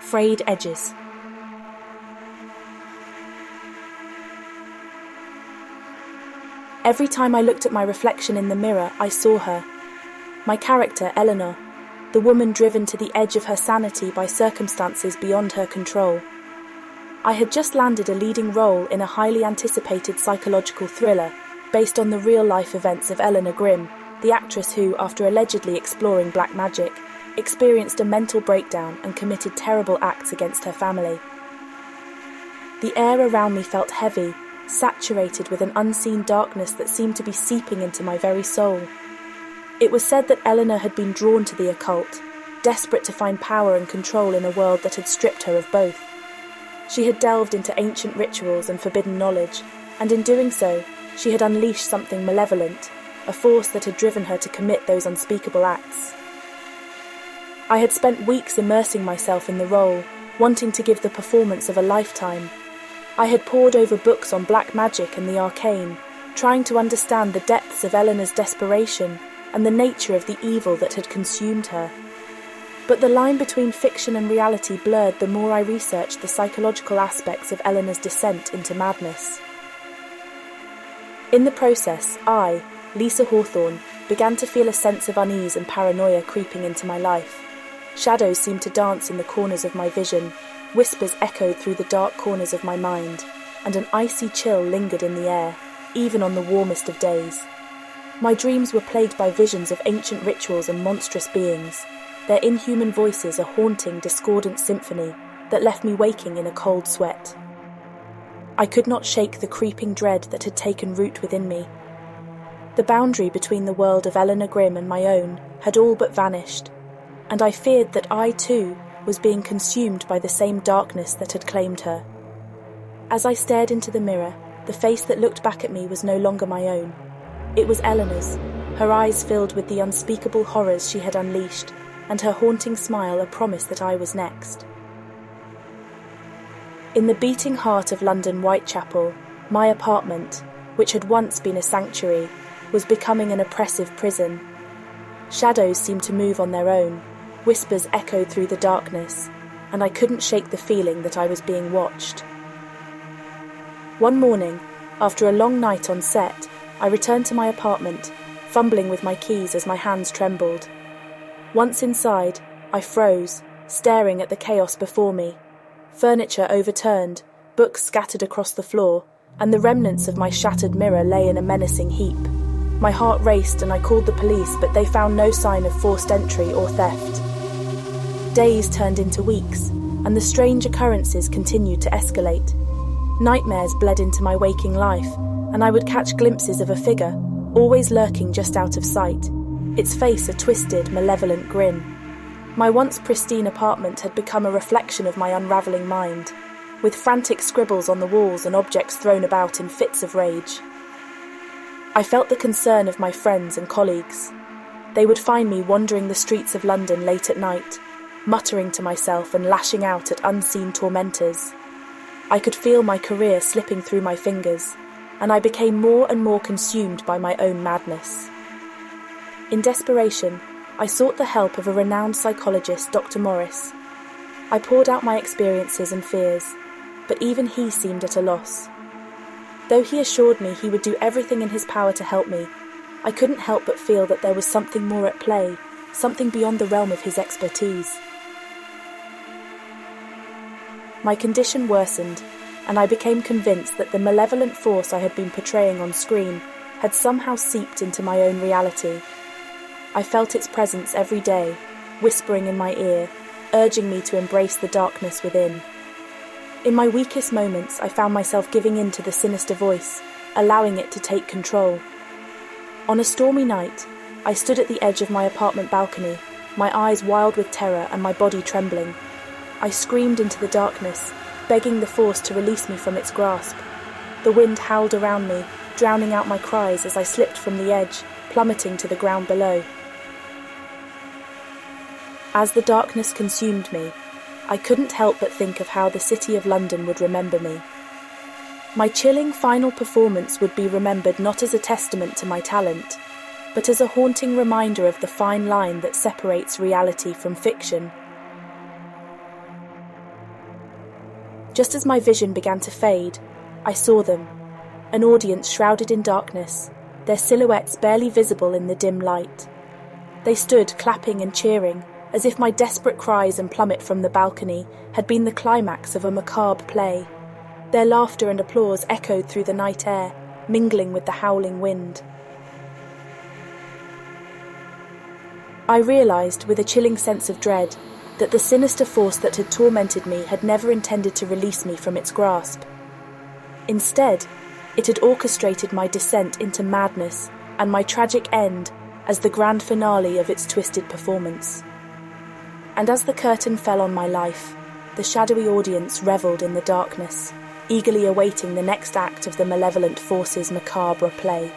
Frayed Edges. Every time I looked at my reflection in the mirror, I saw her. My character, Eleanor, the woman driven to the edge of her sanity by circumstances beyond her control. I had just landed a leading role in a highly anticipated psychological thriller based on the real-life events of Eleanor Grimm, the actress who, after allegedly exploring black magic, experienced a mental breakdown and committed terrible acts against her family. The air around me felt heavy, saturated with an unseen darkness that seemed to be seeping into my very soul. It was said that Eleanor had been drawn to the occult, desperate to find power and control in a world that had stripped her of both. She had delved into ancient rituals and forbidden knowledge, and in doing so, she had unleashed something malevolent, a force that had driven her to commit those unspeakable acts. I had spent weeks immersing myself in the role, wanting to give the performance of a lifetime. I had pored over books on black magic and the arcane, trying to understand the depths of Eleanor's desperation and the nature of the evil that had consumed her. But the line between fiction and reality blurred the more I researched the psychological aspects of Eleanor's descent into madness. In the process, I, Lisa Hawthorne, began to feel a sense of unease and paranoia creeping into my life. Shadows seemed to dance in the corners of my vision, whispers echoed through the dark corners of my mind, and an icy chill lingered in the air, even on the warmest of days. My dreams were plagued by visions of ancient rituals and monstrous beings, their inhuman voices a haunting, discordant symphony that left me waking in a cold sweat. I could not shake the creeping dread that had taken root within me. The boundary between the world of Eleanor Grimm and my own had all but vanished, and I feared that I, too, was being consumed by the same darkness that had claimed her. As I stared into the mirror, the face that looked back at me was no longer my own. It was Eleanor's, her eyes filled with the unspeakable horrors she had unleashed, and her haunting smile a promise that I was next. In the beating heart of London Whitechapel, my apartment, which had once been a sanctuary, was becoming an oppressive prison. Shadows seemed to move on their own, whispers echoed through the darkness, and I couldn't shake the feeling that I was being watched. One morning, after a long night on set, I returned to my apartment, fumbling with my keys as my hands trembled. Once inside, I froze, staring at the chaos before me. Furniture overturned, books scattered across the floor, and the remnants of my shattered mirror lay in a menacing heap. My heart raced and I called the police, but they found no sign of forced entry or theft. Days turned into weeks, and the strange occurrences continued to escalate. Nightmares bled into my waking life, and I would catch glimpses of a figure, always lurking just out of sight, its face a twisted, malevolent grin. My once pristine apartment had become a reflection of my unravelling mind, with frantic scribbles on the walls and objects thrown about in fits of rage. I felt the concern of my friends and colleagues. They would find me wandering the streets of London late at night, muttering to myself and lashing out at unseen tormentors. I could feel my career slipping through my fingers, and I became more and more consumed by my own madness. In desperation, I sought the help of a renowned psychologist, Dr. Morris. I poured out my experiences and fears, but even he seemed at a loss. Though he assured me he would do everything in his power to help me, I couldn't help but feel that there was something more at play, something beyond the realm of his expertise. My condition worsened, and I became convinced that the malevolent force I had been portraying on screen had somehow seeped into my own reality. I felt its presence every day, whispering in my ear, urging me to embrace the darkness within. In my weakest moments, I found myself giving in to the sinister voice, allowing it to take control. On a stormy night, I stood at the edge of my apartment balcony, my eyes wild with terror and my body trembling. I screamed into the darkness, begging the force to release me from its grasp. The wind howled around me, drowning out my cries as I slipped from the edge, plummeting to the ground below. As the darkness consumed me, I couldn't help but think of how the City of London would remember me. My chilling final performance would be remembered not as a testament to my talent, but as a haunting reminder of the fine line that separates reality from fiction. Just as my vision began to fade, I saw them, an audience shrouded in darkness, their silhouettes barely visible in the dim light. They stood clapping and cheering, as if my desperate cries and plummet from the balcony had been the climax of a macabre play. Their laughter and applause echoed through the night air, mingling with the howling wind. I realised, with a chilling sense of dread, that the sinister force that had tormented me had never intended to release me from its grasp. Instead, it had orchestrated my descent into madness and my tragic end as the grand finale of its twisted performance. And as the curtain fell on my life, the shadowy audience revelled in the darkness, eagerly awaiting the next act of the malevolent force's macabre play.